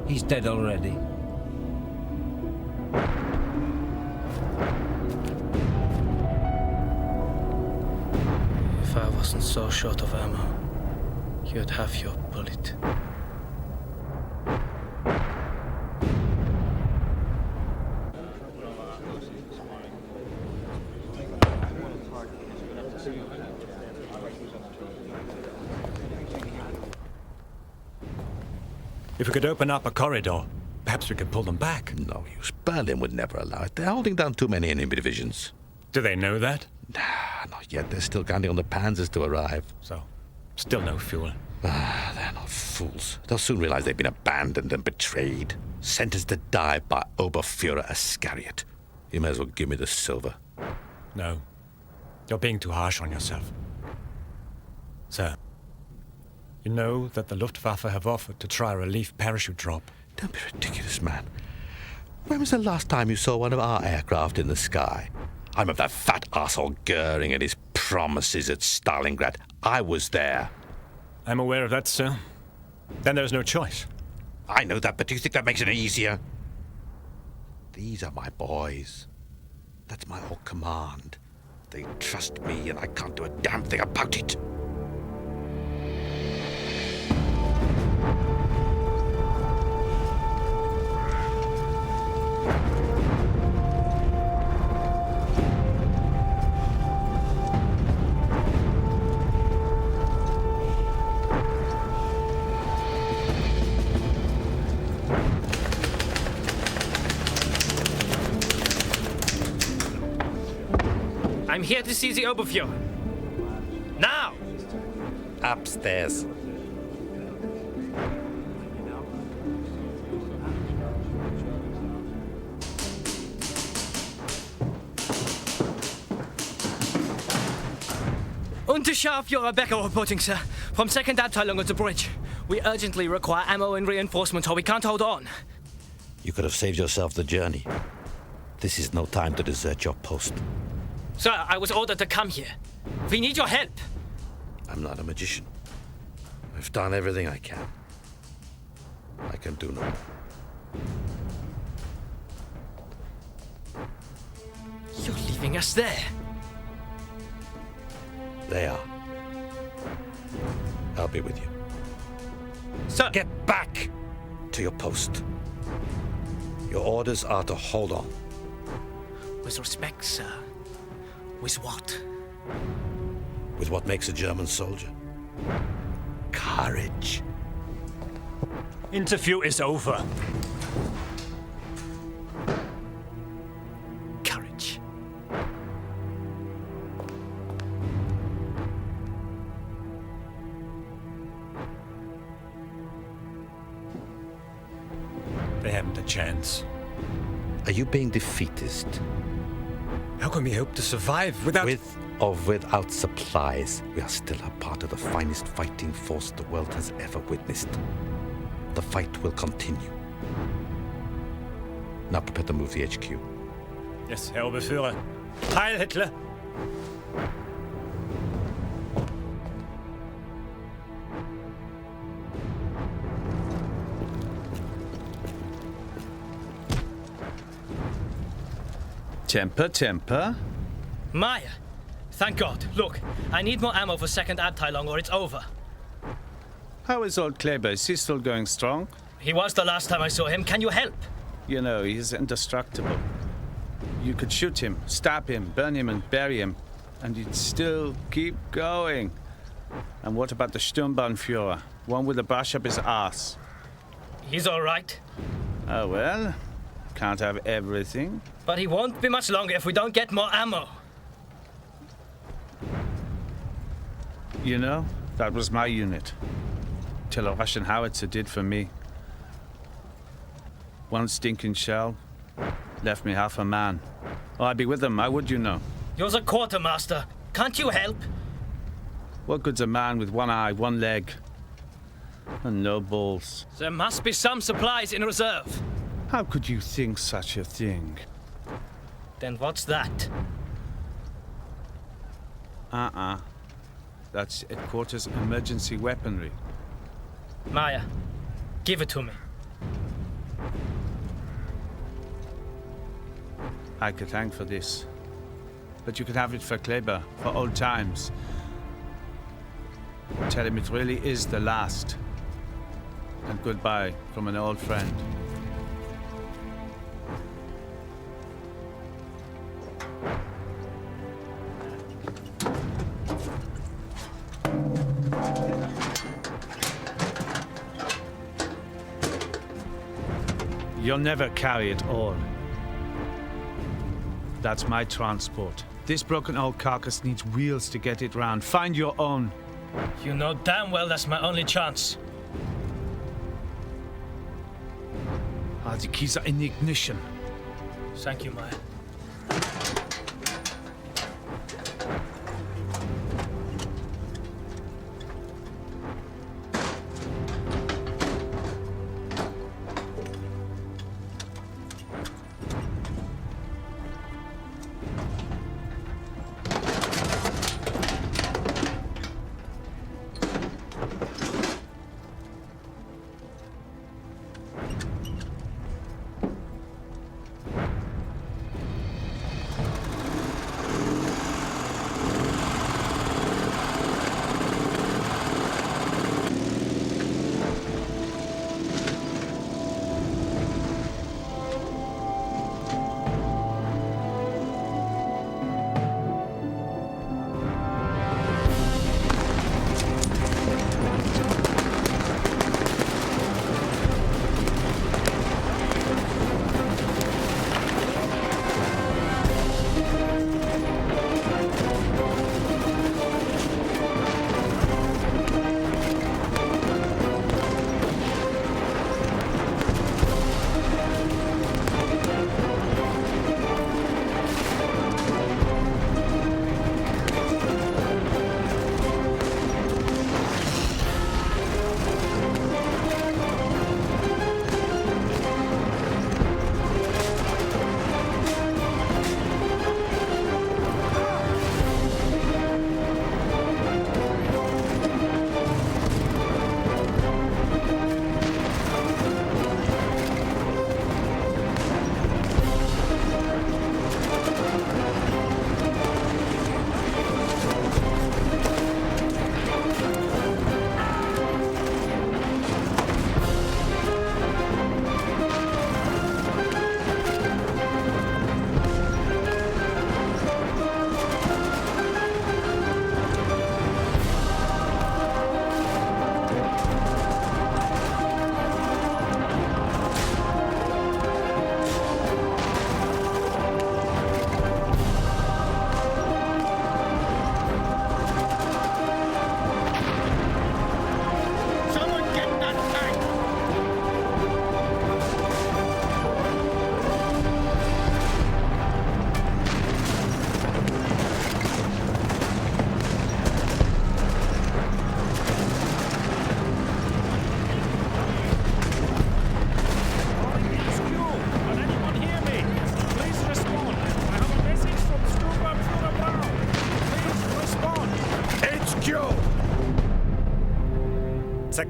He's dead already. If I wasn't so short of ammo, you'd have your bullet. If we could open up a corridor, perhaps we could pull them back. No use. Berlin would never allow it. They're holding down too many enemy divisions. Do they know that? Nah, not yet. They're still counting on the panzers to arrive. So, still no fuel. They're not fools. They'll soon realize they've been abandoned and betrayed. Sentenced to die by Oberfuhrer Iscariot. You may as well give me the silver. No. You're being too harsh on yourself. Sir, you know that the Luftwaffe have offered to try a relief parachute drop. Don't be ridiculous, man. When was the last time you saw one of our aircraft in the sky? I remember that fat arsehole Goering and his promises at Stalingrad. I was there. I'm aware of that, sir. Then there's no choice. I know that, but do you think that makes it easier? These are my boys. That's my whole command. They trust me, and I can't do a damn thing about it. I'm here to see the Oberfuhrer. Now! Upstairs. Unterscharführer Becker reporting, sir. From 2nd Abteilung at the bridge. We urgently require ammo and reinforcement or we can't hold on. You could have saved yourself the journey. This is no time to desert your post. Sir, I was ordered to come here. We need your help. I'm not a magician. I've done everything I can. I can do no more. You're leaving us there. They are. I'll be with you. Sir! Get back to your post. Your orders are to hold on. With respect, sir. With what? With what makes a German soldier? Courage. Interview is over. Courage. They haven't a chance. Are you being defeatist? How can we hope to survive without... With or without supplies, we are still a part of the finest fighting force the world has ever witnessed. The fight will continue. Now prepare to move the HQ. Yes, Herr Oberführer. Heil Hitler! Temper. Maya! Thank God. Look, I need more ammo for second Abteilung or it's over. How is old Kleber? Is he still going strong? He was the last time I saw him. Can you help? You know, he's indestructible. You could shoot him, stab him, burn him and bury him, and he'd still keep going. And what about the Sturmbannführer? One with a brush up his ass. He's all right. Oh, well, can't have everything. But he won't be much longer if we don't get more ammo. You know, that was my unit. Till a Russian howitzer did for me. One stinking shell left me half a man. Oh, I'd be with them, I would, you know. You're the quartermaster. Can't you help? What good's a man with one eye, one leg, and no balls? There must be some supplies in reserve. How could you think such a thing? Then what's that? That's headquarters emergency weaponry. Maya, give it to me. I could thank for this. But you could have it for Kleber, for old times. Tell him it really is the last. And goodbye from an old friend. You'll never carry it all. That's my transport. This broken old carcass needs wheels to get it round. Find your own. You know damn well that's my only chance. The keys are in the ignition. Thank you, Maya.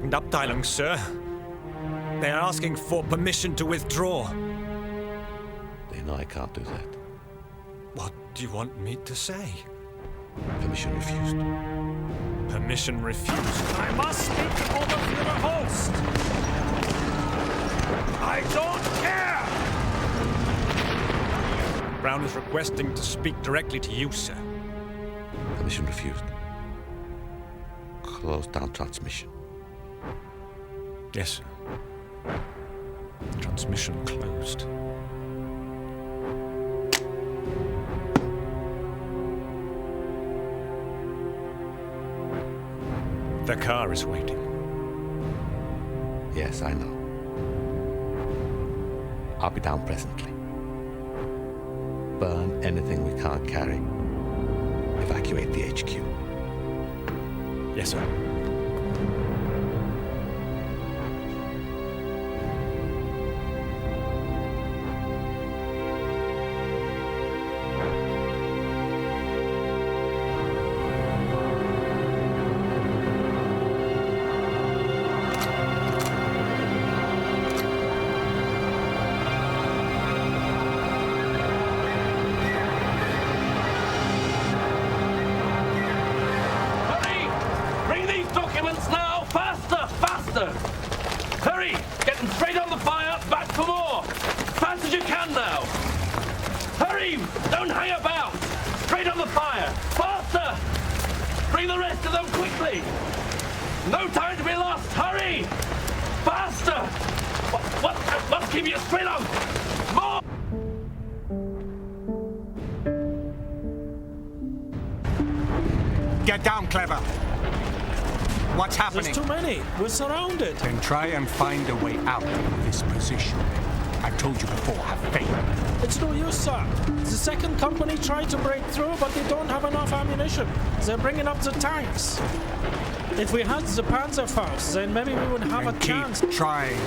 second Abteilung, sir. They are asking for permission to withdraw. They know I can't do that. What do you want me to say? Permission refused. Permission refused. I must speak to Oberfuhrer Holst! I don't care! Brown is requesting to speak directly to you, sir. Permission refused. Close down transmission. Yes, sir. Transmission closed. The car is waiting. Yes, I know. I'll be down presently. Burn anything we can't carry. Evacuate the HQ. Yes, sir. Get down, Clever. What's happening? There's too many. We're surrounded. Then try and find a way out of this position. I've told you before, have faith. It's no use, sir. The second company tried to break through, but they don't have enough ammunition. They're bringing up the tanks. If we had the Panzerfaust, then maybe we would have a chance. Keep trying.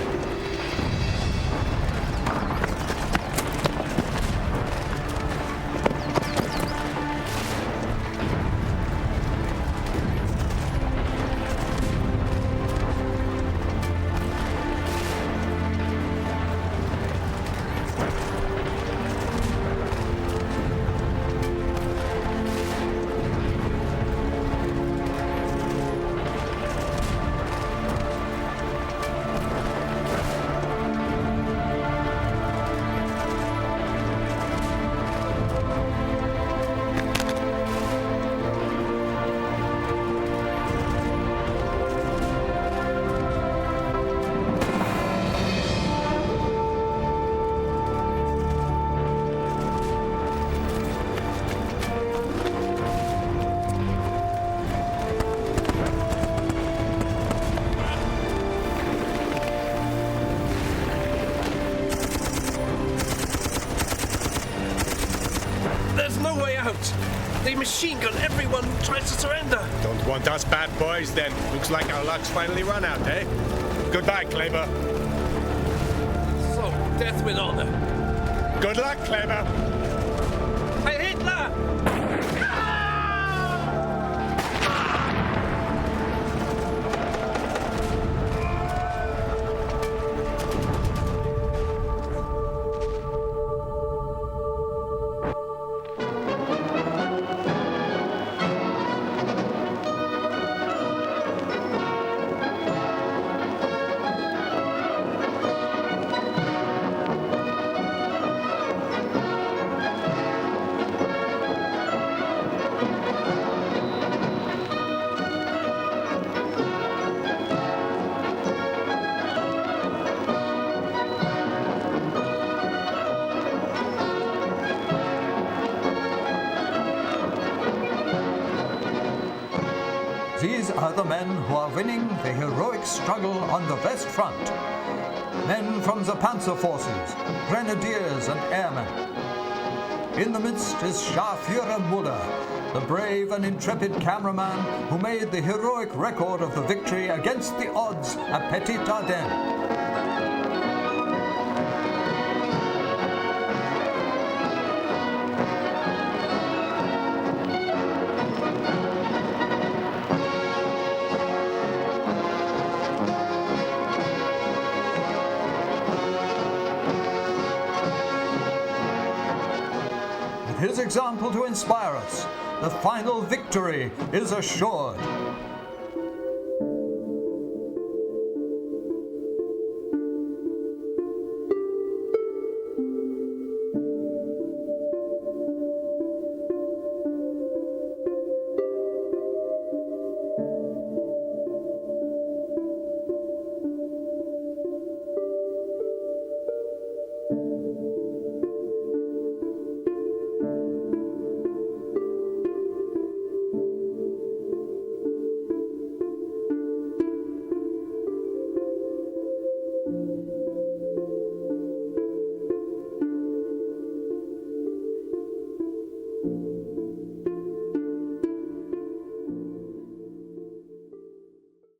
They machine gun everyone who tries to surrender. Don't want us bad boys, then. Looks like our luck's finally run out, eh? Goodbye, Kleber. So, death with honor. Good luck, Kleber. Hey, Hitler! These are the men who are winning the heroic struggle on the West Front. Men from the Panzer Forces, Grenadiers and Airmen. In the midst is Scharführer Muller, the brave and intrepid cameraman who made the heroic record of the victory against the odds at Petit Ardennes. his example to inspire us, the final victory is assured.